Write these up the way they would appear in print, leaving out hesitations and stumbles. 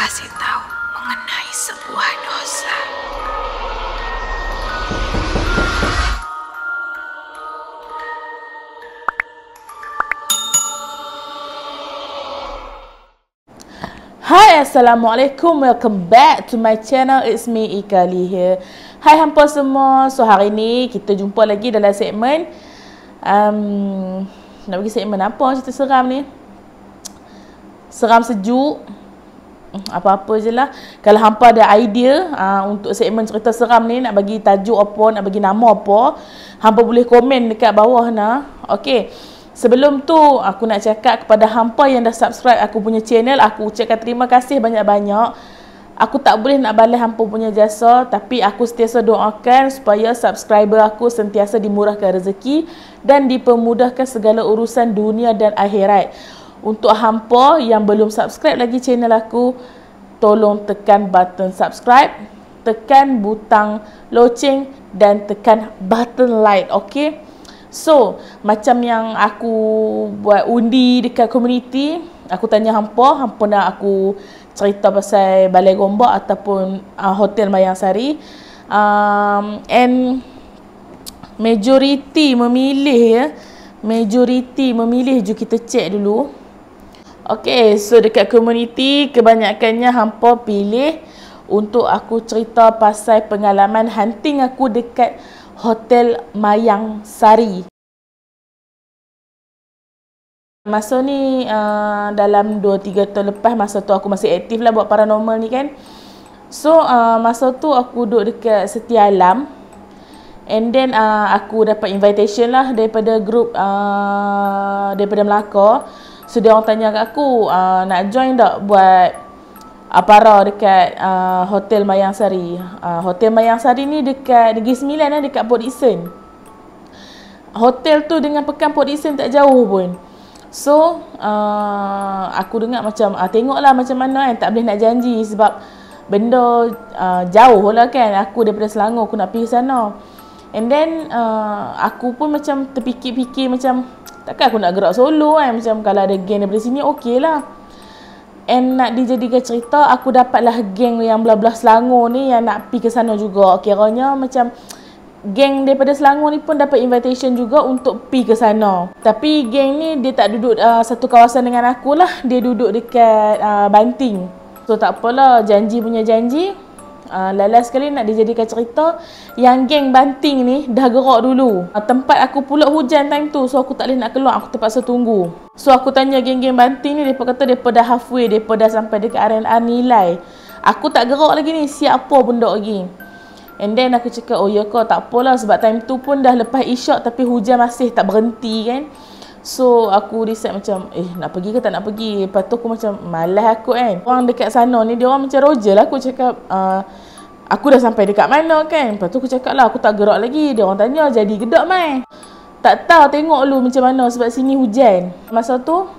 kasih tahu mengenai sebuah dosa. Hai, Assalamualaikum. Welcome back to my channel. It's me, Ika Lee here. Hai hampa semua. So hari ni kita jumpa lagi dalam segmen nak bagi segmen apa cerita seram ni? Seram sejuk. Apa-apa je lah. Kalau hampa ada idea untuk segmen cerita seram ni, nak bagi tajuk apa, nak bagi nama apa, hampa boleh komen dekat bawah nah. Okey. Sebelum tu, aku nak cakap kepada hampa yang dah subscribe aku punya channel, aku ucapkan terima kasih banyak-banyak. Aku tak boleh nak balas hampa punya jasa, tapi aku sentiasa doakan supaya subscriber aku sentiasa dimurahkan rezeki dan dipermudahkan segala urusan dunia dan akhirat. Untuk hampa yang belum subscribe lagi channel aku, tolong tekan button subscribe, tekan butang loceng dan tekan button like, okey? So, macam yang aku buat undi dekat community, aku tanya hampa nak aku cerita pasal Balai Gombak ataupun Hotel Mayang Sari. And majority memilih jom kita check dulu. Okay, so dekat community kebanyakannya hampa pilih untuk aku cerita pasal pengalaman hunting aku dekat Hotel Mayang Sari. Masa ni dalam 2-3 tahun lepas, masa tu aku masih aktif lah buat paranormal ni kan. So masa tu aku duduk dekat Setia Alam. And then aku dapat invitation lah daripada grup daripada Melaka. So dia orang tanya kat aku, nak join tak buat para dekat Hotel Mayang Sari. Hotel Mayang Sari ni dekat Negeri Sembilan, dekat Port Dickson. Hotel tu dengan Pekan Port Dickson tak jauh pun. So aku dengar macam tengoklah macam mana kan, tak boleh nak janji sebab benda jauh lah kan. Aku daripada Selangor, aku nak pergi sana. And then aku pun macam terfikir-fikir macam takkan aku nak gerak solo kan. Macam kalau ada geng daripada sini okey lah. And nak dijadikan cerita, aku dapatlah geng yang belah-belah Selangor ni yang nak pergi ke sana juga. Kiranya macam geng daripada Selangor ni pun dapat invitation juga untuk pergi ke sana. Tapi geng ni dia tak duduk satu kawasan dengan aku lah. Dia duduk dekat Banting. So tak apalah, janji punya janji. Last sekali nak dijadikan cerita, yang geng Banting ni dah gerak dulu. Tempat aku pula hujan time tu, so aku tak boleh nak keluar, aku terpaksa tunggu. So aku tanya geng-geng Banting ni, mereka kata mereka dah halfway, mereka dah sampai dekat R&R Nilai. Aku tak gerak lagi ni, siap apa benda lagi. And then aku cakap, oh ya kau, tak apalah sebab time tu pun dah lepas isyak tapi hujan masih tak berhenti kan. So aku decide macam nak pergi ke tak nak pergi. Lepas tu aku macam malas aku kan. Orang dekat sana ni dia orang macam Roger lah. Aku cakap aku dah sampai dekat mana kan. Lepas tu aku cakap lah aku tak gerak lagi. Dia orang tanya jadi ke tak mai. Tak tahu, tengok lu macam mana sebab sini hujan. Masa tu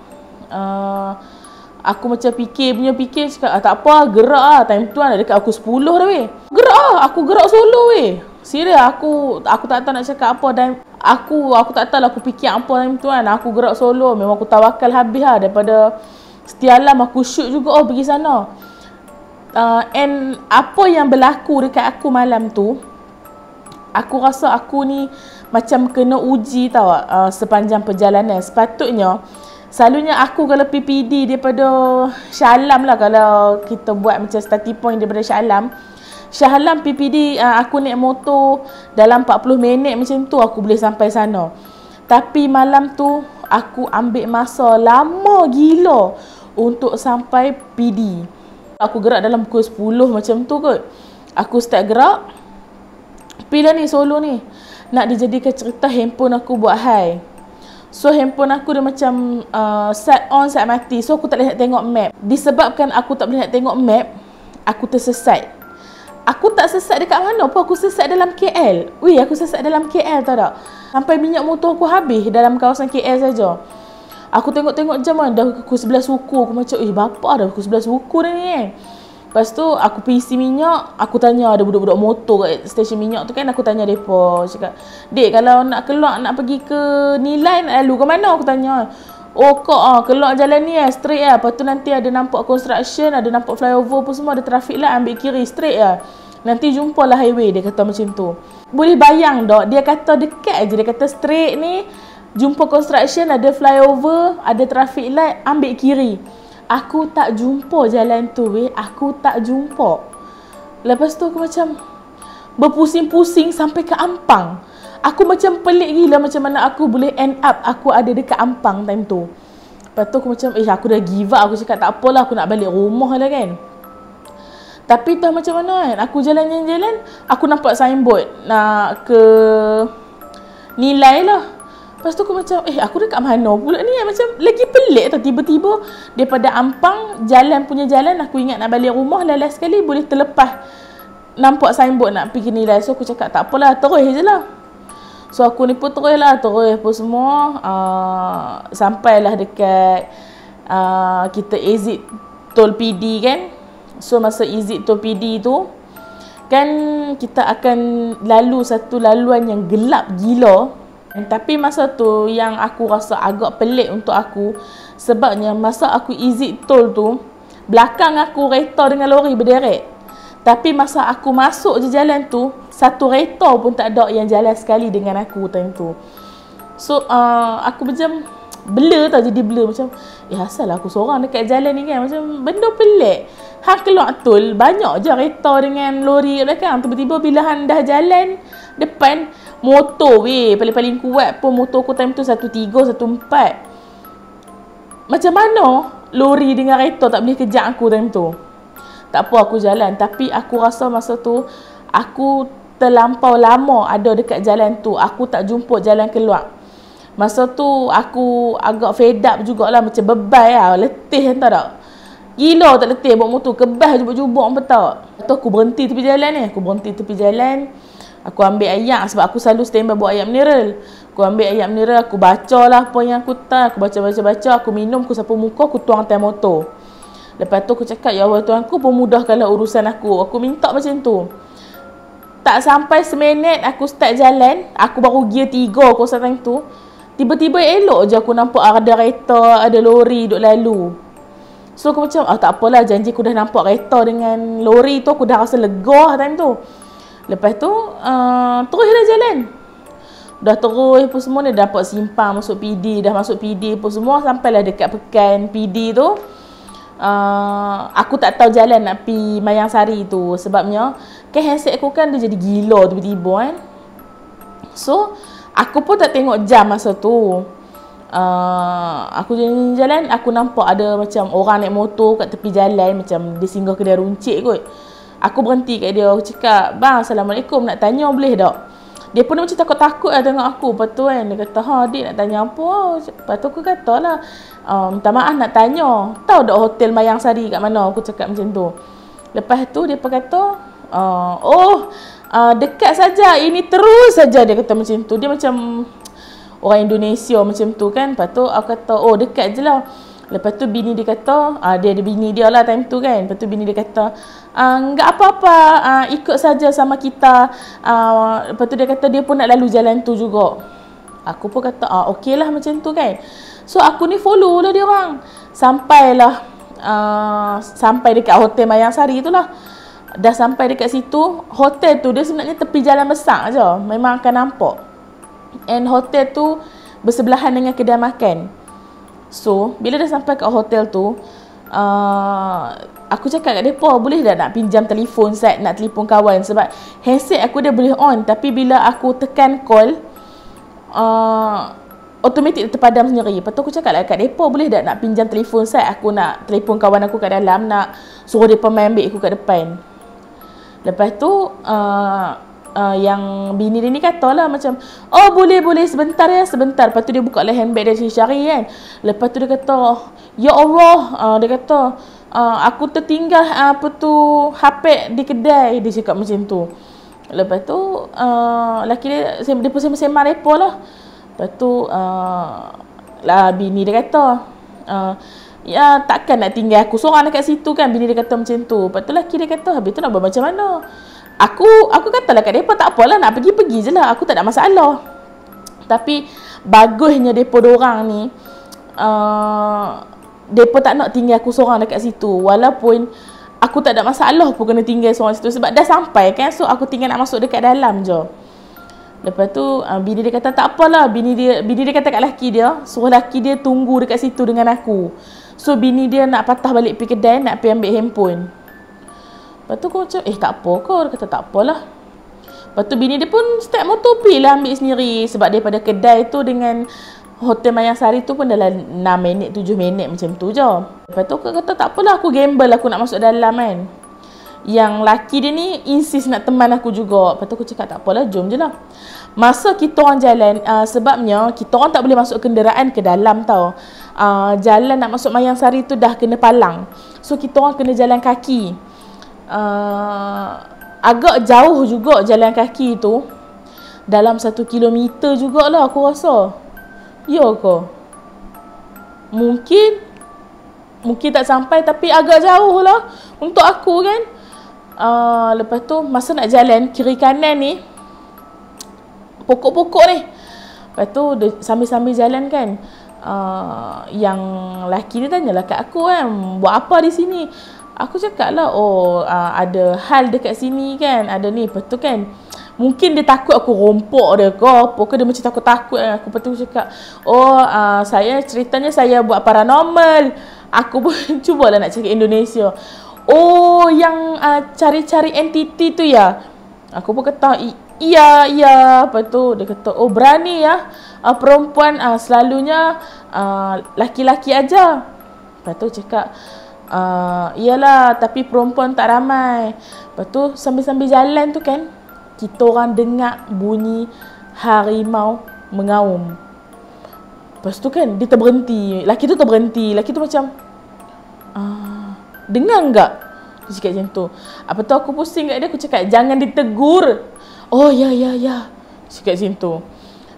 aku macam fikir cakap tak apa, gerak lah. Time tu ada dekat aku 10 dah weh. Gerak lah, aku gerak solo weh. Serius, aku tak tahu nak cakap apa. Dan aku tak tahu lah aku fikir apa time tu kan. Aku gerak solo, memang aku tawakal habis lah. Daripada Setia Alam aku shoot juga pergi sana. And apa yang berlaku dekat aku malam tu, aku rasa aku ni macam kena uji tau sepanjang perjalanan. Sepatutnya selalunya aku kalau PPD daripada Shah Alam lah, kalau kita buat macam starting point daripada Shah Alam PPD aku naik motor dalam 40 minit macam tu aku boleh sampai sana. Tapi malam tu aku ambil masa lama gila untuk sampai PD. Aku gerak dalam pukul 10 macam tu kot. Aku start gerak. Bila ni solo ni nak dijadikan cerita, handphone aku buat high. So handphone aku dia macam set on set mati. So aku tak boleh nak tengok map. Disebabkan aku tak boleh nak tengok map, aku tersesat. Aku tak sesat dekat mana pun, aku sesat dalam KL. Weh, aku sesat dalam KL tahu tak? Sampai minyak motor aku habis dalam kawasan KL saja. Aku tengok-tengok jam kan, dah pukul 11 suku. Aku macam, bapa dah pukul 11 suku dah ni kan. Lepas tu aku pergi isi minyak, aku tanya ada budak-budak motor kat stesen minyak tu kan, aku tanya depa, cakap, "Dek, kalau nak keluar nak pergi ke Nilai nak lalu ke mana?" Aku tanya. Oh kau keluar jalan ni straight Lepas tu nanti ada nampak construction, ada nampak flyover pun semua, ada traffic light, ambil kiri straight Nanti jumpalah highway, dia kata macam tu. Boleh bayang tak, dia kata dekat je, dia kata straight ni jumpa construction, ada flyover, ada traffic light, ambil kiri. Aku tak jumpa jalan tu aku tak jumpa. Lepas tu aku macam berpusing-pusing sampai ke Ampang. Aku macam pelik gila macam mana aku boleh end up aku ada dekat Ampang time tu. Lepas tu aku macam aku dah give up. Aku cakap tak apalah, aku nak balik rumah lah kan. Tapi tak macam mana kan, aku jalan-jalan, aku nampak signboard nak ke Nilai lah. Lepas tu aku macam aku dekat mana pula ni macam lagi pelik tau. Tiba-tiba daripada Ampang, punya jalan aku ingat nak balik rumah, last sekali boleh terlepas nampak signboard nak pergi Nilai. So aku cakap tak apalah, terus je lah. So aku ni pun terus pun semua sampailah dekat kita exit tol PD kan. So masa exit tol PD tu kan kita akan lalu satu laluan yang gelap gila. Tapi masa tu yang aku rasa agak pelik untuk aku, sebabnya masa aku exit tol tu, belakang aku kereta dengan lori berderet. Tapi masa aku masuk je jalan tu, satu kereta pun tak ada yang jalan sekali dengan aku time tu. So aku macam blur tau, jadi blur macam asal aku seorang dekat jalan ni kan, macam benda pelik. Hang keluar tol, banyak je kereta dengan lori belakang. Tiba-tiba bila hang dah jalan depan, motor paling-paling kuat pun motor aku time tu 13, 14. Macam mana lori dengan kereta tak boleh kejar aku time tu? Tak apa, aku jalan. Tapi aku rasa masa tu aku terlampau lama ada dekat jalan tu. Aku tak jumpa jalan keluar. Masa tu aku agak fed up jugalah, macam bebai letih entah tak. Gila tak letih bawa motor, kebas jubuk-jubuk apa tak. Lepas tu aku berhenti tepi jalan ni. Aku ambil air sebab aku selalu standby buat air mineral. Aku ambil air mineral, aku bacalah apa yang aku tak. Aku baca, aku minum, aku sapu muka, aku tuang atas motor. Lepas tu aku cakap, ya Allah Tuhanku, pemudahkanlah urusan aku. Aku minta macam tu. Tak sampai seminit aku start jalan, aku baru gear 3 aku time tu. Tiba-tiba elok je aku nampak ada kereta, ada lori duk lalu. So aku macam, tak apalah, janji aku dah nampak kereta dengan lori tu, aku dah rasa lega time tu. Lepas tu, teruslah jalan. Dah terus pun semua ni, dah dapat simpang masuk PD, dah masuk PD pun semua, sampailah dekat pekan PD tu. Aku tak tahu jalan nak pergi Mayang Sari tu. Sebabnya kan handset aku kan dia jadi gila tiba-tiba kan. So aku pun tak tengok jam masa tu. Aku jalan, aku nampak ada macam orang naik motor kat tepi jalan, macam dia singgah kedai runcit kot. Aku berhenti kat dia, aku cakap, "Bang, Assalamualaikum, nak tanya boleh tak?" Dia pun macam takut-takut lah tengok aku. Lepas tu kan dia kata, "Adik nak tanya apa?" Lepas tu aku kata lah, "Minta maaf nak tanya, tahu tak hotel Mayang Sari kat mana?" Aku cakap macam tu. Lepas tu dia pun kata, dekat saja, ini terus saja." Dia kata macam tu. Dia macam orang Indonesia macam tu kan. Lepas tu aku kata, dekat je lah. Lepas tu bini dia kata, dia ada bini dia lah time tu kan. Lepas tu bini dia kata, enggak apa-apa, ikut saja sama kita. Lepas tu dia kata dia pun nak lalu jalan tu juga. Aku pun kata, okey lah macam tu kan. So aku ni follow lah dia orang. Sampai dekat hotel Mayang Sari tu lah. Dah sampai dekat situ, hotel tu dia sebenarnya tepi jalan besar je. Memang akan nampak. And hotel tu bersebelahan dengan kedai makan. So, bila dah sampai kat hotel tu, aku cakap kat mereka, boleh tak nak pinjam telefon set, nak telefon kawan. Sebab handset aku dia boleh on, tapi bila aku tekan call, automatik terpadam sendiri. Lepas tu aku cakap lah kat mereka, boleh tak nak pinjam telefon set, aku nak telefon kawan aku kat dalam, nak suruh mereka main ambil aku kat depan. Lepas tu yang bini dia ni kata lah macam, boleh sebentar ya, sebentar. Lepas tu dia buka lah handbag dia cari kan. Lepas tu dia kata, ya Allah, dia kata, aku tertinggal HP di kedai. Dia cakap macam tu. Lepas tu laki dia pun sembang mereka lah. Lepas tu bini dia kata, ya takkan nak tinggal aku seorang dekat situ kan. Bini dia kata macam tu. Lepas tu laki dia kata, habis tu nak buat macam mana? Aku katalah kat mereka, tak apalah, nak pergi je lah, aku tak ada masalah. Tapi bagusnya mereka dorang ni, mereka tak nak tinggal aku seorang dekat situ. Walaupun aku tak ada masalah pun kena tinggal seorang situ. Sebab dah sampai kan. So aku tinggal nak masuk dekat dalam je. Lepas tu bini dia kata tak apalah. Bini dia kata kat laki dia, suruh laki dia tunggu dekat situ dengan aku. So bini dia nak patah balik pergi kedai, nak pergi ambil handphone. Lepas tu aku macam tak apa kau. Dia kata tak apalah. Lepas tu bini dia pun start motor pergi lah ambil sendiri. Sebab daripada kedai tu dengan Hotel Mayang Sari tu pun dalam 6 minit, 7 minit macam tu je. Lepas tu aku kata tak apalah, aku gamble, aku nak masuk dalam kan. Yang laki dia ni insist nak teman aku juga. Lepas tu aku cakap tak apalah, jom je lah. Masa kita orang jalan, sebabnya kita orang tak boleh masuk kenderaan ke dalam tau. Jalan nak masuk Mayang Sari tu dah kena palang. So kita orang kena jalan kaki. Agak jauh juga jalan kaki tu. Dalam 1 kilometer jugalah aku rasa. Ya ke? Mungkin tak sampai, tapi agak jauh lah untuk aku kan. Lepas tu masa nak jalan kiri kanan ni pokok-pokok ni. Lepas tu sambil-sambil jalan kan, yang laki ni tanyalah kat aku kan, buat apa di sini? Aku cakap lah, ada hal dekat sini kan, ada ni. Lepas tu kan, mungkin dia takut aku rompok dia ke apa ke, dia macam takut-takut kan. Aku lepas tu cakap, ceritanya saya buat paranormal. Aku pun cubalah nak cakap Indonesia. Yang cari-cari entiti tu ya. Aku pun kata, iya. Lepas tu dia kata, berani ya. Perempuan selalunya laki-laki aja. Lepas tu cakap, iyalah, tapi perempuan tak ramai. Lepas tu sambil-sambil jalan tu kan, kita orang dengar bunyi harimau mengaum. Lepas tu kan dia terberhenti. Laki tu terberhenti. Laki tu macam dengar enggak? Dia cakap macam tu. Apa tu aku pusing kat dia. Aku cakap jangan ditegur. Oh ya. Dia cakap macam tu.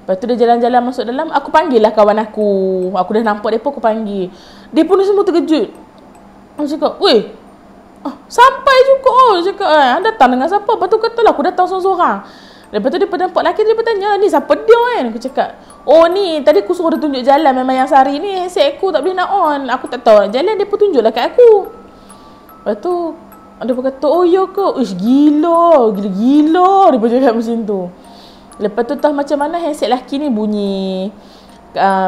Lepas tu dia jalan-jalan masuk dalam. Aku panggil lah kawan aku. Aku dah nampak mereka, aku panggil. Dia pun semua terkejut. Aku cakap, weh, sampai juga. Dia cakap, datang dengan siapa? Lepas tu katalah aku datang seorang-seorang. Lepas tu dia pun nampak lelaki, dia pun tanya, ni siapa dia kan? Aku cakap, ni tadi aku suruh dia tunjuk jalan memang yang Sari ni. Handset aku tak boleh nak on. Aku tak tahu nak jalan, dia pun tunjuklah kat aku. Lepas tu dia pun kata, ya ke? Gila. Dia pun cakap macam tu. Lepas tu tahu macam mana handset lelaki ni bunyi.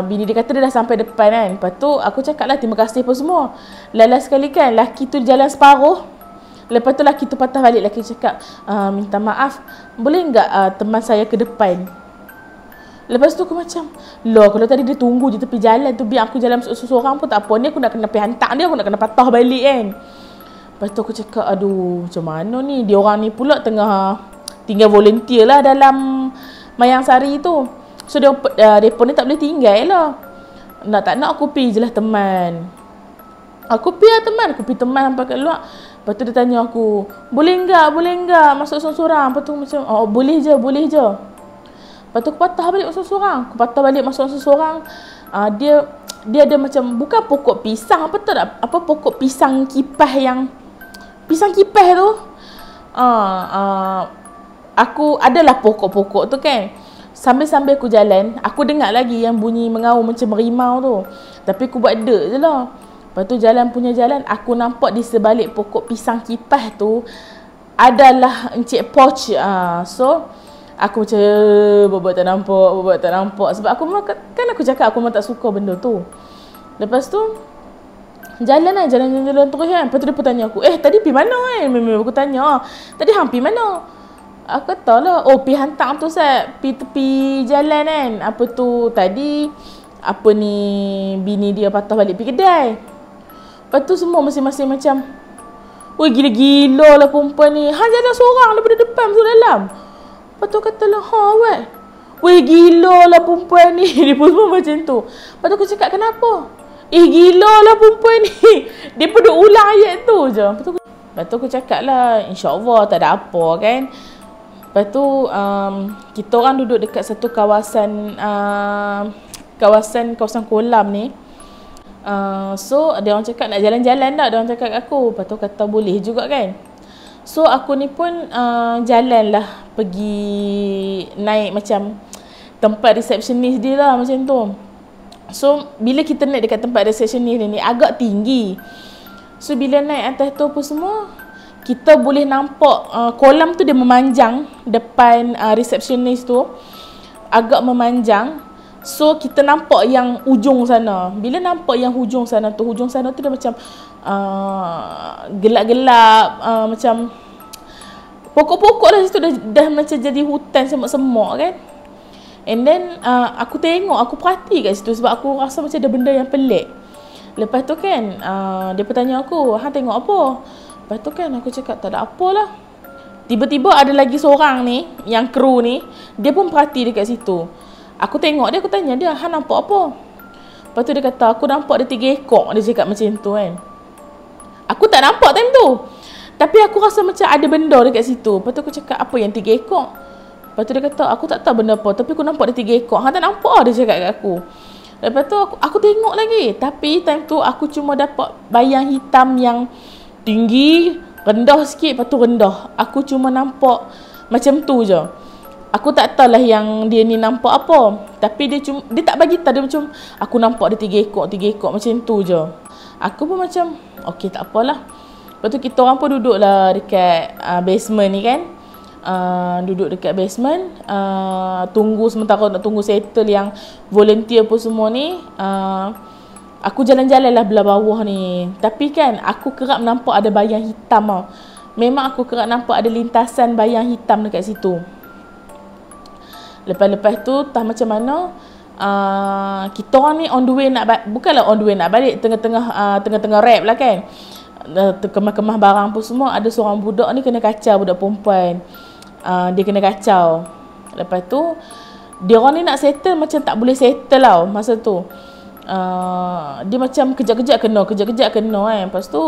Bini dia kata dia dah sampai depan kan. Lepas tu aku cakap lah terima kasih pun semua. Lala sekali kan laki tu jalan separuh. Lepas tu laki tu patah balik. Laki cakap, minta maaf, boleh enggak teman saya ke depan? Lepas tu aku macam, kalau tadi dia tunggu je tepi jalan tu, biar aku jalan seorang pun tak apa. Ni aku nak kena pergi hantar dia, aku nak kena patah balik kan. Lepas tu aku cakap, aduh macam mana ni. Dia orang ni pula tengah tinggal volunteer lah dalam Mayang Sari tu. So mereka ni tak boleh tinggal lah. Nak tak nak aku pergi je lah teman. Aku pergi lah teman. Aku pergi teman sampai kat luar. Lepas tu dia tanya aku, boleh enggak masuk seorang-seorang? Lepas tu macam, boleh je. Lepas tu aku patah balik masuk seorang-seorang. Dia ada macam, bukan pokok pisang, apa tak? Apa pokok pisang kipas tu. Aku adalah pokok-pokok tu kan. Sambil-sambil aku jalan, aku dengar lagi yang bunyi mengaum macam harimau tu. Tapi aku buat dek je lah. Lepas tu jalan, aku nampak di sebalik pokok pisang kipas tu adalah Encik Poch. So aku macam buat tak nampak. Sebab aku memang, kan aku cakap aku memang tak suka benda tu. Lepas tu jalan terus kan. Lepas tu dia pun tanya aku, tadi pergi mana kan? Aku tanya, tadi hang pergi mana? Aku kata lah, pergi hantar tu Sat, pergi tepi jalan kan. Apa tu tadi, bini dia patah balik pergi kedai. Lepas tu semua masing-masing macam, weh gila-gila lah perempuan ni. Hang jalan seorang daripada depan masuk dalam. Lepas tu kata lah, weh gila lah perempuan ni. Dia pun semua macam tu. Lepas tu aku cakap, kenapa? Gila lah perempuan ni. Dia pun duk ulang ayat tu je. Lepas tu aku cakap lah, insyaAllah tak ada apa kan. Lepas tu kita orang duduk dekat satu kawasan kolam ni. So dia orang cakap nak jalan-jalan tak? Dia orang cakap kat aku. Lepas tu kata boleh juga kan. So aku ni pun jalan lah, pergi naik macam tempat resepsionis dia lah macam tu. So bila kita naik dekat tempat resepsionis ni agak tinggi. So bila naik atas tu apa semua, kita boleh nampak kolam tu dia memanjang depan resepsionis tu, agak memanjang. So kita nampak yang ujung sana. Bila nampak yang hujung sana tu dia macam gelap-gelap, macam pokok-pokok dah situ dah macam jadi hutan semut-semut kan. And then aku tengok, aku perhati kat situ sebab aku rasa macam ada benda yang pelik. Lepas tu kan dia bertanya aku, "Hang tengok apa?" Lepas tu kan aku cakap, "Tak ada apalah." Tiba-tiba ada lagi seorang ni, yang kru ni, dia pun perhati dekat situ. Aku tengok dia, aku tanya dia, "Hang nampak apa?" Lepas tu dia kata, "Aku nampak ada 3 ekor." Dia cakap macam tu kan. Aku tak nampak time tu, tapi aku rasa macam ada benda dekat situ. Lepas tu aku cakap, "Apa yang 3 ekor?" Lepas tu dia kata, "Aku tak tahu benda apa, tapi aku nampak ada 3 ekor." "Hang tak nampak lah," dia cakap kat aku. Lepas tu aku tengok lagi, tapi time tu aku cuma dapat bayang hitam yang tinggi, rendah sikit, lepas tu rendah. Aku cuma nampak macam tu je. Aku tak tahulah yang dia ni nampak apa, tapi dia tak bagi tahu, dia macam aku nampak ada 3 ekor macam tu je. Aku pun macam okey, tak apalah. Lepas tu kita orang pun duduklah dekat basement ni kan. Duduk dekat basement, tunggu sementara nak tunggu settle yang volunteer pun semua ni. Aku jalan-jalan lah belah bawah ni, tapi kan aku kerap nampak ada bayang hitam tau. Memang aku kerap nampak ada lintasan bayang hitam dekat situ. Lepas tu tak macam mana, kita orang ni on the way bukanlah on the way nak balik, tengah-tengah rap lah kan. Kemah-kemah barang pun semua, ada seorang budak ni kena kacau, budak perempuan. Dia kena kacau. Lepas tu dia orang ni nak settle macam tak boleh settle tau masa tu. Dia macam kejap-kejap kena kan. Lepas tu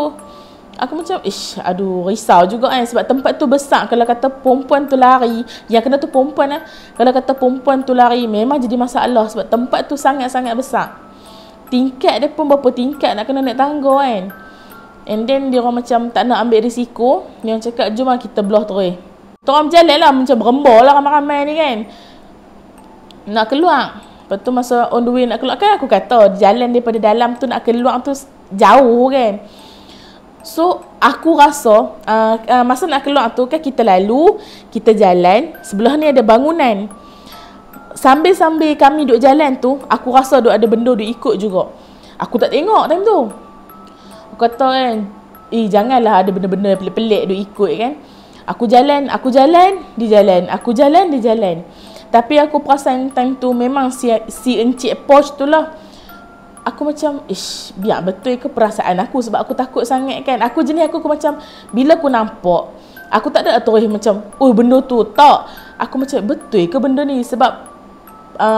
aku macam aduh, risau juga kan, sebab tempat tu besar. Kalau kata perempuan tu lari, yang kena tu perempuan lah. Kalau kata perempuan tu lari, memang jadi masalah sebab tempat tu sangat-sangat besar. Tingkat dia pun berapa tingkat, nak kena naik tangga kan. And then dia orang macam tak nak ambil risiko. Dia orang cakap, "Jom lah kita belah terus." Kita orang berjalan lah, macam berembor lah ramai-ramai ni kan, nak keluar. Lepas tu masa on the way nak keluar kan, aku kata jalan daripada dalam tu nak keluar tu jauh kan. So aku rasa masa nak keluar tu kan, kita lalu, kita jalan, sebelah ni ada bangunan. Sambil-sambil kami duk jalan tu, aku rasa duk ada benda duk ikut juga. Aku tak tengok time tu. Aku kata kan, janganlah ada benda-benda pelik-pelik duk ikut kan. Aku jalan, dia jalan. Tapi aku perasan time tu memang si Encik Posh tu lah. Aku macam, biar betul ke perasaan aku, sebab aku takut sangat kan. Aku jenis aku macam, bila aku nampak, aku tak ada terus macam, benda tu, tak. Aku macam, betul ke benda ni? Sebab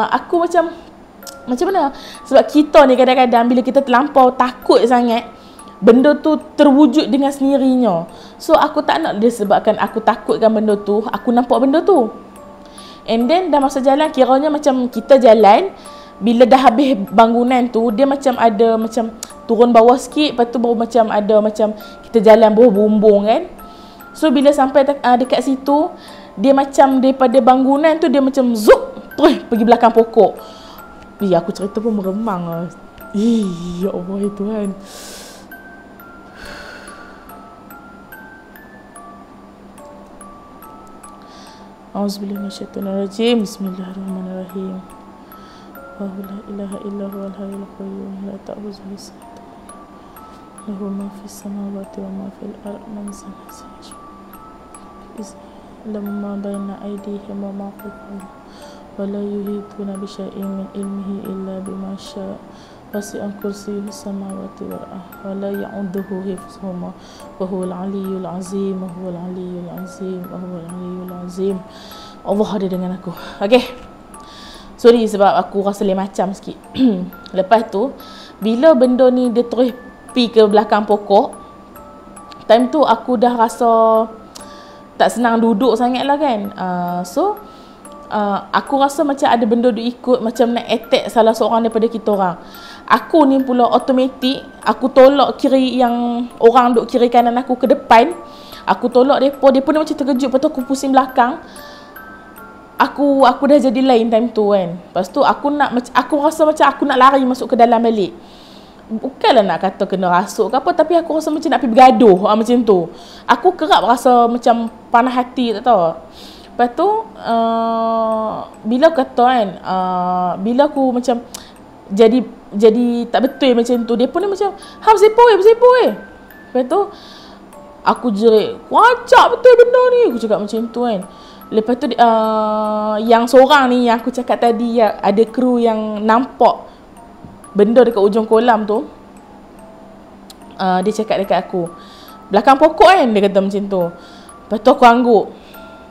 aku macam mana? Sebab kita ni kadang-kadang bila kita terlampau takut sangat, benda tu terwujud dengan sendirinya. So aku tak nak disebabkan aku takutkan benda tu, aku nampak benda tu. And then dah masa jalan, kiranya macam kita jalan, bila dah habis bangunan tu, dia macam ada macam turun bawah sikit, lepas tu baru macam ada macam kita jalan bawah bumbung kan. So bila sampai dekat situ, dia macam daripada bangunan tu dia macam zup terus pergi belakang pokok. Aku cerita pun meremang lah. Ya Allah, ya Tuhan. Auzubillahi minasyaitonirrajim. Bismillahirrahmanirrahim. La ilaha illa huwal hayyul qayyum la ta'khudhuhu sinatun wa lahu ma fis samawati wa ma fil ardi man lam ma baina aydihim wa ma khalfahum wa la yuhituna bi syai'in min ilmihi illa bima syaa wasi'a kursiyyuhu samawati wal ardi wa la ya'uduhu hifdhuhuma wa huwal aliyyul azim wa huwal aliyyul azim wa huwal aliyyul azim. Allah ada dengan aku. Okey. Sorry sebab aku rasa lain macam sikit. Lepas tu bila benda ni dia terus pi ke belakang pokok, time tu aku dah rasa tak senang duduk sangat lah kan. Aku rasa macam ada benda duk ikut, macam nak attack salah seorang daripada kita orang. Aku ni pula automatik, aku tolak kiri yang orang duk kiri kanan aku ke depan. Aku tolak depa, depa ni macam terkejut, lepas tu aku pusing belakang. aku dah jadi lain time tu kan. Lepas tu aku rasa macam aku nak lari masuk ke dalam balik. Bukanlah nak kata kena rasuk ke apa, tapi aku rasa macam nak pergi bergaduh macam tu. Aku kerap rasa macam panas hati, tak tahu. Lepas tu bila aku kata kan, bila aku macam jadi tak betul macam tu, dia pun macam bersepo. Lepas tu aku jerit, wajak betul benda ni, aku cakap macam tu kan. Lepas tu yang seorang ni yang aku cakap tadi, yang ada kru yang nampak benda dekat ujung kolam tu, dia cakap dekat aku, belakang pokok kan, dia kata macam tu. Lepas tu aku angguk.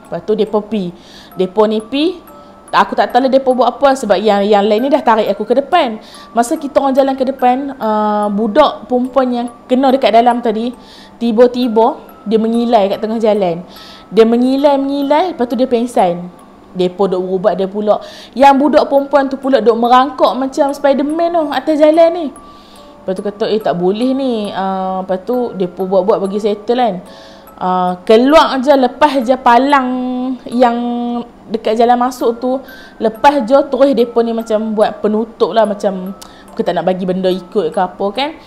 Lepas tu depa ni pi, aku tak tahu lah depa buat apa, sebab yang lain ni dah tarik aku ke depan. Masa kita orang jalan ke depan, budak perempuan yang kena dekat dalam tadi, tiba-tiba dia mengilai kat tengah jalan. Dia mengilai, lepas tu dia pengsan. Depa duk berubat dia pula. Yang budak perempuan tu pula duk merangkak macam Spiderman tu atas jalan ni. Lepas tu kata, tak boleh ni. Lepas tu depa buat-buat bagi settle kan. Keluar je, lepas je palang yang dekat jalan masuk tu, lepas je terus depa ni macam buat penutup lah, macam bukan tak nak bagi benda ikut ke apa kan.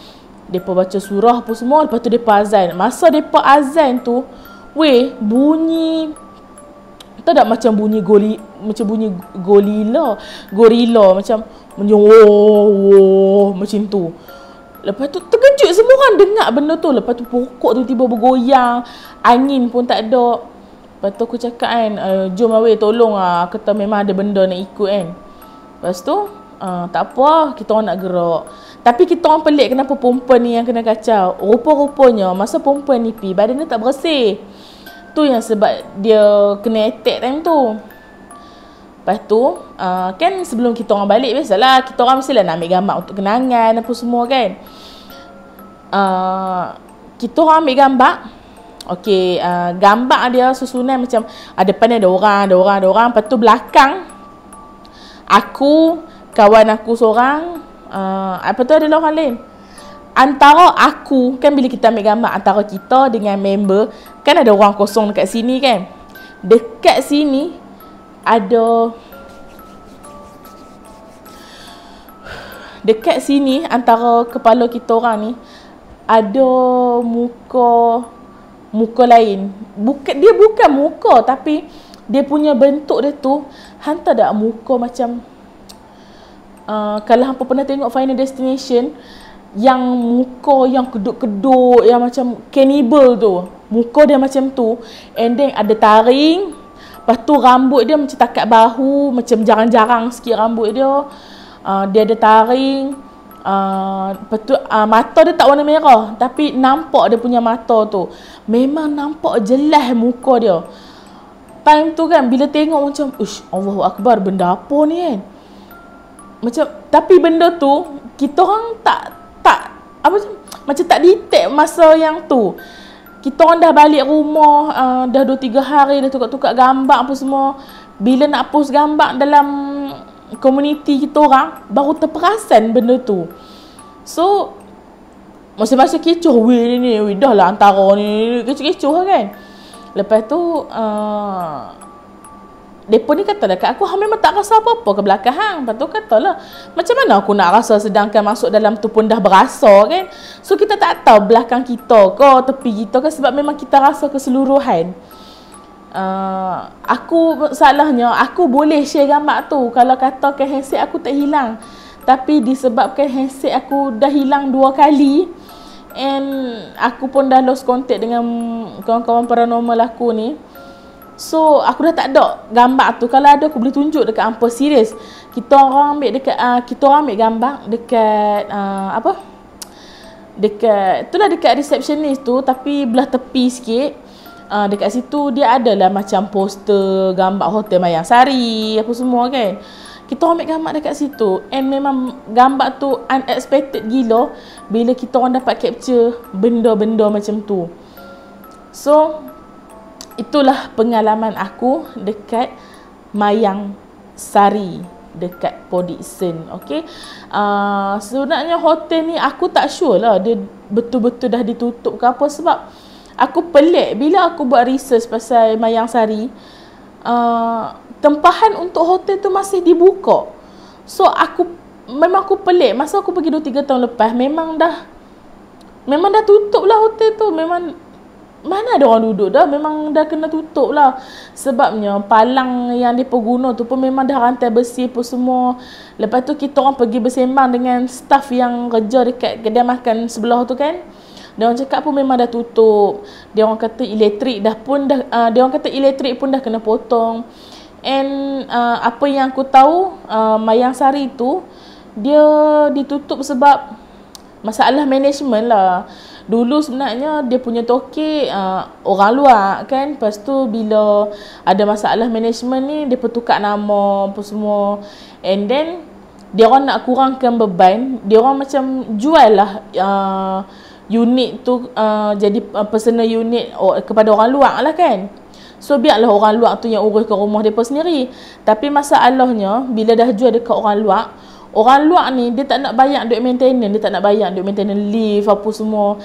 Depa baca surah apa semua, lepas tu depa azan. Masa depa azan tu, bunyi tahu tak, macam bunyi gorila macam macam tu. Lepas tu terkejut semua orang dengar benda tu. Lepas tu pokok tu tiba bergoyang, angin pun tak ada. Lepas tu aku cakap kan, jom tolong kata memang ada benda nak ikut kan. Lepas tu tak apa, kita orang nak gerak. Tapi kita orang pelik kenapa perempuan ni yang kena kacau. Rupa-rupanya masa perempuan ni pi, badan dia tak bersih. Tu yang sebab dia kena attack time tu. Lepas tu kan sebelum kita orang balik, biasalah kita orang mestilah nak ambil gambar untuk kenangan apa semua kan. Kita orang ambil gambar. Okey, gambar dia susunan macam depan ada orang. Lepas tu belakang aku, kawan aku seorang, apa tu ada orang lain. Antara aku kan, bila kita ambil gambar antara kita dengan member, kan ada orang kosong dekat sini kan. Dekat sini ada, dekat sini antara kepala kita orang ni ada muka lain. Dia bukan muka, tapi dia punya bentuk dia tu hantar tak muka macam kalau hampa pernah tengok Final Destination, yang muka yang keduk-keduk, yang macam cannibal tu, muka dia macam tu. And then ada taring. Lepas tu rambut dia macam takat bahu, macam jarang-jarang sikit rambut dia. Dia ada taring. Lepas tu mata dia tak warna merah, tapi nampak dia punya mata tu. Memang nampak jelas muka dia. Time tu kan, bila tengok macam, Allahu Akbar, benda apa ni kan. Tapi benda tu kita orang macam tak detect masa yang tu. Kita orang dah balik rumah, dah 2-3 hari dah tukar-tukar gambar apa semua. Bila nak post gambar dalam komuniti kita orang, baru terperasan benda tu. So masa-masa kecoh, dah lah antara ni kecoh-kecoh lah kan. Lepas tu depa ni kata dekat aku, memang tak rasa apa-apa ke belakang hang. Lepas tu katalah, macam mana aku nak rasa sedangkan masuk dalam tu pun dah berasa kan. So kita tak tahu belakang kita ke tepi kita ke, sebab memang kita rasa keseluruhan. Salahnya aku boleh share gambar tu kalau katakan handset aku tak hilang. Tapi disebabkan handset aku dah hilang 2 kali, and aku pun dah lost contact dengan kawan-kawan paranormal aku ni. So aku dah tak ada gambar tu. Kalau ada aku boleh tunjuk dekat hampa. Serius, kita orang ambil gambar dekat dekat receptionist tu, tapi belah tepi sikit. Dekat situ dia adalah macam poster gambar Hotel Mayang Sari apa semua kan. Kita ambil gambar dekat situ, and memang gambar tu unexpected gila bila kita orang dapat capture benda-benda macam tu. So itulah pengalaman aku dekat Mayang Sari, dekat Port Dickson. Okay, sebenarnya hotel ni aku tak sure lah dia betul-betul dah ditutup ke apa, sebab aku pelik bila aku buat research pasal Mayang Sari. tempahan untuk hotel tu masih dibuka. So memang aku pelik. Masa aku pergi 2-3 tahun lepas, memang dah tutup lah hotel tu. Memang mana ada orang duduk dah, memang dah kena tutup lah. Sebabnya palang yang dia guna tu pun memang dah rantai besi pun semua. Lepas tu kita orang pergi bersembang dengan staff yang kerja dekat kedai makan sebelah tu kan. Dia orang cakap pun memang dah tutup. Dia orang kata elektrik pun dah kena potong. And apa yang aku tahu, Mayang Sari tu dia ditutup sebab masalah management lah. Dulu sebenarnya dia punya tokek orang luar kan. Lepas tu bila ada masalah management ni, dia pertukar nama apa semua. And then dia orang nak kurangkan beban, dia orang macam jual lah unit tu jadi personal unit kepada orang luar lah kan. So biarlah orang luar tu yang urus ke rumah mereka sendiri. Tapi masalahnya bila dah jual dekat orang luar ni dia tak nak bayar duit maintenance, dia tak nak bayar duit maintenance lift apa semua.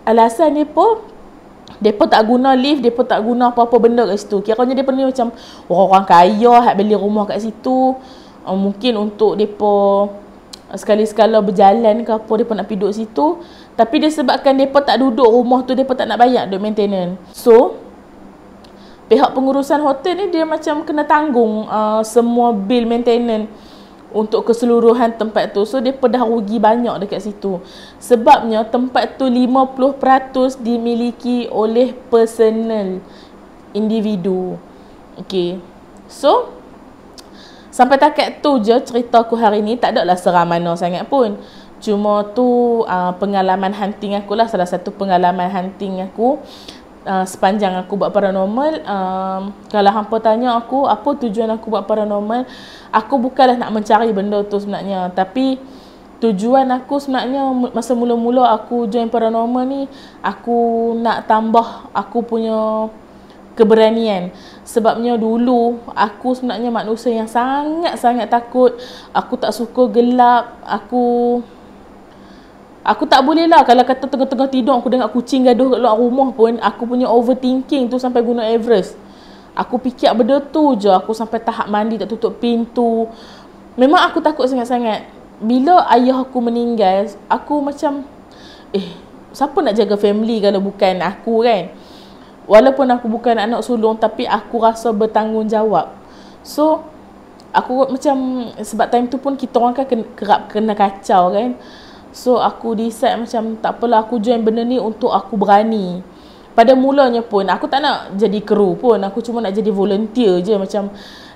Alasan depa tak guna lift, depa tak guna apa-apa benda kat situ. Kiranya depa ni macam orang-orang kaya hak beli rumah kat situ. Mungkin untuk depa sekali-sekala berjalan ke apa, depa nak pergi duduk situ. Tapi disebabkan depa tak duduk rumah tu, depa tak nak bayar duit maintenance. So pihak pengurusan hotel ni dia macam kena tanggung semua bil maintenance untuk keseluruhan tempat tu. So depa dah rugi banyak dekat situ. Sebabnya tempat tu 50% dimiliki oleh personal individu. Okay. So sampai takat tu je cerita aku hari ni. Tak adalah seram mana sangat pun. Cuma tu pengalaman hunting aku lah. Salah satu pengalaman hunting aku sepanjang aku buat paranormal. Kalau hampa tanya aku apa tujuan aku buat paranormal, aku bukanlah nak mencari benda tu sebenarnya. Tapi tujuan aku sebenarnya masa mula-mula aku join paranormal ni, aku nak tambah aku punya keberanian. Sebabnya dulu aku sebenarnya manusia yang sangat-sangat takut. Aku tak suka gelap. Aku tak boleh lah kalau kata tengah-tengah tidur aku dengar kucing gaduh kat luar rumah pun, aku punya overthinking tu sampai guna Everest. Aku fikir benda tu je, aku sampai tahap mandi tak tutup pintu. Memang aku takut sangat-sangat. Bila ayah aku meninggal, aku macam siapa nak jaga family kalau bukan aku kan. Walaupun aku bukan anak sulung, tapi aku rasa bertanggungjawab. So aku macam, sebab time tu pun kita orang kan kerap kena kacau kan. So aku decide macam tak apalah, aku join benda ni untuk aku berani. Pada mulanya pun aku tak nak jadi kru pun, aku cuma nak jadi volunteer je. Macam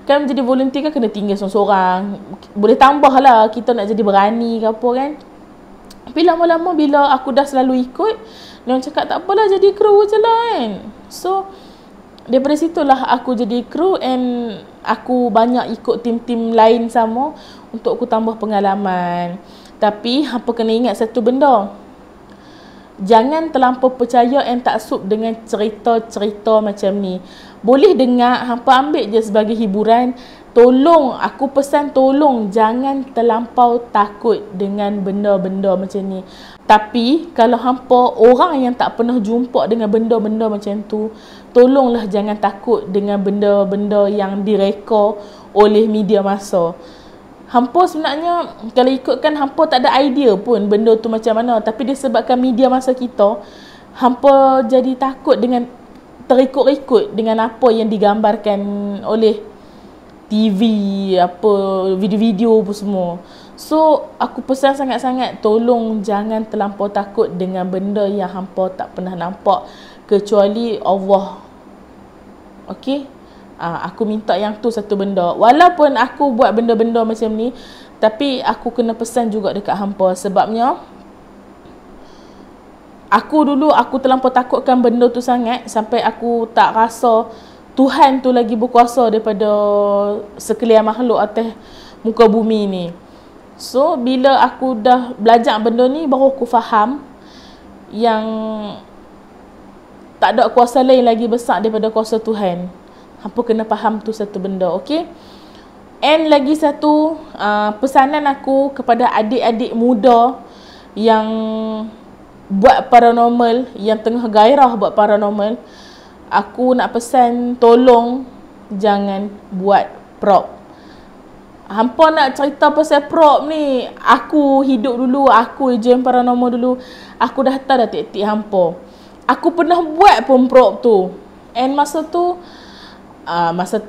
kan jadi volunteer kan kena tinggal seorang-seorang. Boleh tambah lah kita nak jadi berani ke apa kan. Tapi lama-lama bila aku dah selalu ikut, dia orang cakap tak apalah jadi kru je lah kan. So daripada situlah aku jadi kru, and aku banyak ikut tim-tim lain sama untuk aku tambah pengalaman. Tapi hampa kena ingat satu benda. Jangan terlampau percaya and taksub dengan cerita-cerita macam ni. Boleh dengar, hampa ambil je sebagai hiburan. Tolong, aku pesan tolong jangan terlampau takut dengan benda-benda macam ni. Tapi kalau hampa orang yang tak pernah jumpa dengan benda-benda macam tu, tolonglah jangan takut dengan benda-benda yang direka oleh media massa. Hampa sebenarnya kalau ikutkan hampa tak ada idea pun benda tu macam mana, tapi disebabkan media masa kita, hampa jadi takut dengan terikut-ikut dengan apa yang digambarkan oleh TV, apa video-video apa semua. So aku pesan sangat-sangat tolong jangan terlampau takut dengan benda yang hampa tak pernah nampak kecuali Allah. Okey? Aku minta yang tu satu benda. Walaupun aku buat benda-benda macam ni, tapi aku kena pesan juga dekat hampa. Sebabnya aku dulu aku terlampau takutkan benda tu sangat sampai aku tak rasa Tuhan tu lagi berkuasa daripada sekalian makhluk atas muka bumi ni. So bila aku dah belajar benda ni, baru aku faham yang tak ada kuasa lain lagi besar daripada kuasa Tuhan. Hampa kena faham tu satu benda, okey? And lagi satu pesanan aku kepada adik-adik muda yang buat paranormal, yang tengah gairah buat paranormal, aku nak pesan tolong jangan buat prop. Hampa nak cerita pasal prop ni, aku hidup dulu, aku ejen paranormal dulu, aku dah tahu dah taktik hampa. Aku pernah buat pun prop tu. And masa tu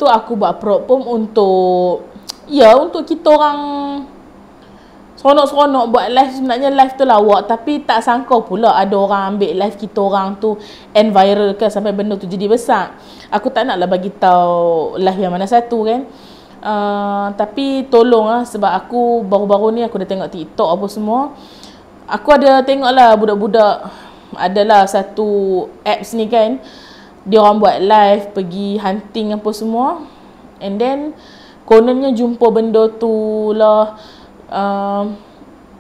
aku buat prop pun untuk kita orang seronok-seronok buat live. Sebenarnya live tu lawak, tapi tak sangka pula ada orang ambil live kita orang tu and viral kan, sampai benda tu jadi besar. Aku tak naklah bagi tahu live yang mana satu kan. Tapi tolonglah, sebab aku baru-baru ni aku dah tengok TikTok apa semua. Aku ada tengoklah budak-budak, adalah satu apps ni kan, dia orang buat live pergi hunting apa semua, and then kononnya jumpa benda tu lah.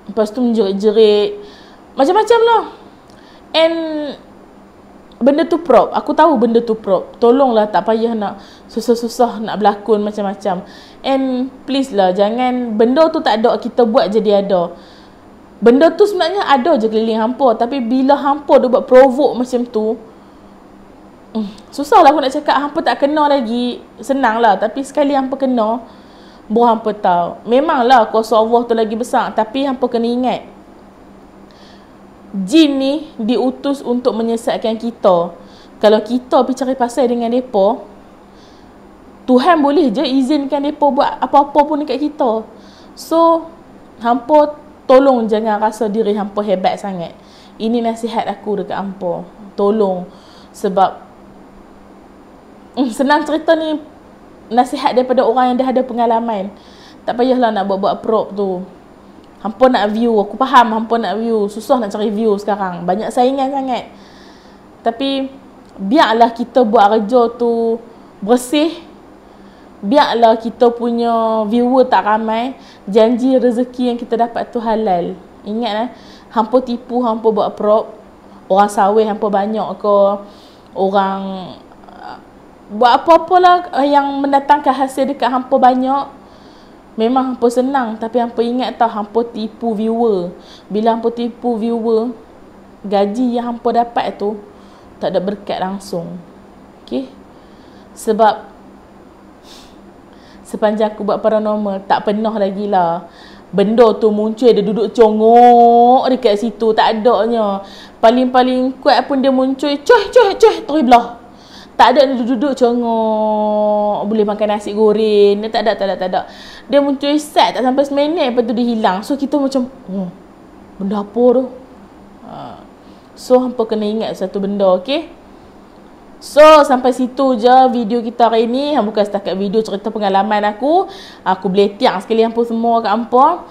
Lepas tu menjerit-jerit macam-macam lah. And benda tu prop. Aku tahu benda tu prop. Tolonglah, tak payah nak susah-susah nak berlakon macam-macam. And please lah, jangan benda tu tak ada kita buat jadi ada. Benda tu sebenarnya ada je keliling hampa, tapi bila hampa dia buat provoke macam tu, susah lah aku nak cakap hampa tak kena lagi. Senang lah, tapi sekali hampa kena, baru hampa tahu. Memanglah kuasa Allah tu lagi besar, tapi hampa kena ingat, jin ni diutus untuk menyesatkan kita. Kalau kita pergi cari pasal dengan mereka, Tuhan boleh je izinkan mereka buat apa-apa pun dekat kita. So hampa tolong jangan rasa diri hampa hebat sangat. Ini nasihat aku dekat hampa. Tolong. Sebab senang cerita ni nasihat daripada orang yang dah ada pengalaman. Tak payahlah nak buat-buat prop tu. Hampa nak view, aku faham hampa nak view. Susah nak cari view sekarang, banyak saingan sangat. Tapi biarlah kita buat kerja tu bersih. Biarlah kita punya viewer tak ramai. Janji rezeki yang kita dapat tu halal. Ingat hampa tipu, hampa buat prop, orang sawih hampa banyak ke, orang buat apa-apalah yang mendatangkan hasil dekat hampa banyak, memang hampa senang. Tapi hampa ingat tau, hampa tipu viewer. Bila hampa tipu viewer, gaji yang hampa dapat tu tak ada berkat langsung. Okay? Sebab sepanjang aku buat paranormal, tak pernah lagi lah benda tu muncul dia duduk congok dekat situ. Tak adanya. Paling-paling kuat pun dia muncul terus belah. Tak ada, dia duduk congok, boleh makan nasi goreng. Dia tak ada. Dia muncul set tak sampai seminit, lepas tu dia hilang. So kita macam, benda apa tu? So hampa kena ingat satu benda, okay? So sampai situ je video kita hari ni. Bukan setakat video cerita pengalaman aku. Aku boleh tiang sekali hampa semua kat hampa.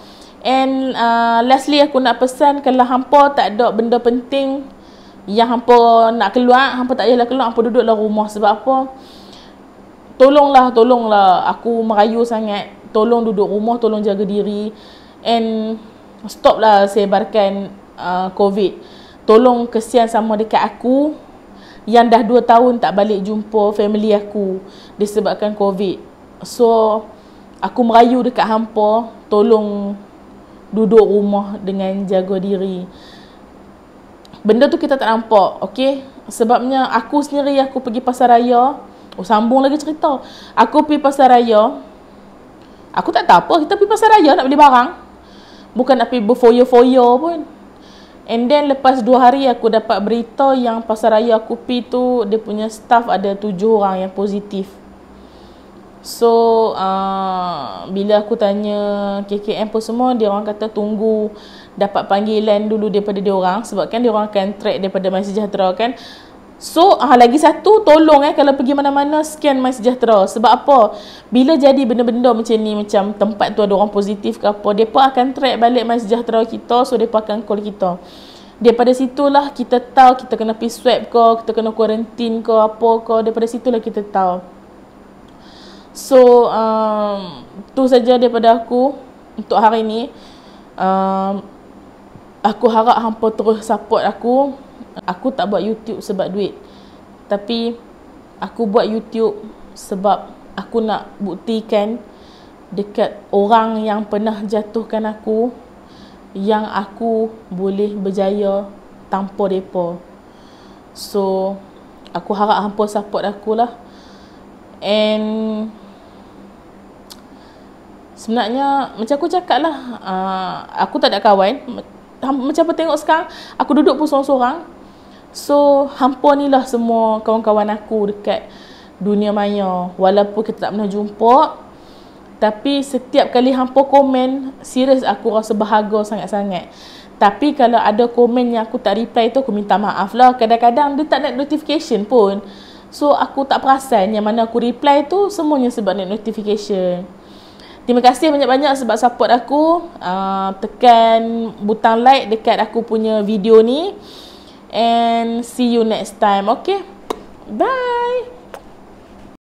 And lastly aku nak pesan, kalau hampa tak ada benda penting yang hampa nak keluar, hampa tak payahlah keluar, hampa duduklah rumah. Sebab apa? Tolonglah, aku merayu sangat. Tolong duduk rumah, tolong jaga diri. And stoplah sebarkan COVID. Tolong kesian sama dekat aku yang dah 2 tahun tak balik jumpa family aku disebabkan COVID. So aku merayu dekat hampa, tolong duduk rumah dengan jaga diri. Benda tu kita tak nampak, okay? Sebabnya aku sendiri, aku pergi pasar raya. Sambung lagi cerita. Aku pergi pasar raya, aku tak tahu apa, kita pergi pasar raya nak beli barang, bukan nak pergi berfoya-foya pun. And then lepas 2 hari aku dapat berita yang pasar raya aku pergi tu, dia punya staff ada 7 orang yang positif. So bila aku tanya KKM pun semua, dia orang kata tunggu dapat panggilan dulu daripada dia orang, sebab kan dia orang akan track daripada MySejahtera kan. So lagi satu, tolong kalau pergi mana-mana scan MySejahtera. Sebab apa? Bila jadi benda-benda macam ni, macam tempat tu ada orang positif ke apa, mereka akan track balik MySejahtera kita. So mereka akan call kita. Daripada situlah kita tahu kita kena pergi swab ke, kita kena quarantine ke apa ke. Daripada situlah kita tahu. So tu saja daripada aku untuk hari ni. Aku harap hampa terus support aku. Aku tak buat YouTube sebab duit, tapi aku buat YouTube sebab aku nak buktikan dekat orang yang pernah jatuhkan aku, yang aku boleh berjaya tanpa mereka. So aku harap hampa support aku lah. And Sebenarnya macam aku cakap lah, aku tak ada kawan. Macam apa tengok sekarang, aku duduk pun seorang-seorang. So hampa ni lah semua kawan-kawan aku dekat dunia maya. Walaupun kita tak pernah jumpa, tapi setiap kali hampa komen, serius aku rasa bahagia sangat-sangat. Tapi kalau ada komen yang aku tak reply tu, aku minta maaf lah. Kadang-kadang dia tak net notification pun. So aku tak perasan yang mana aku reply tu semuanya sebab net notification. Terima kasih banyak-banyak sebab support aku. Tekan butang like dekat aku punya video ni. And see you next time. Okay? Bye!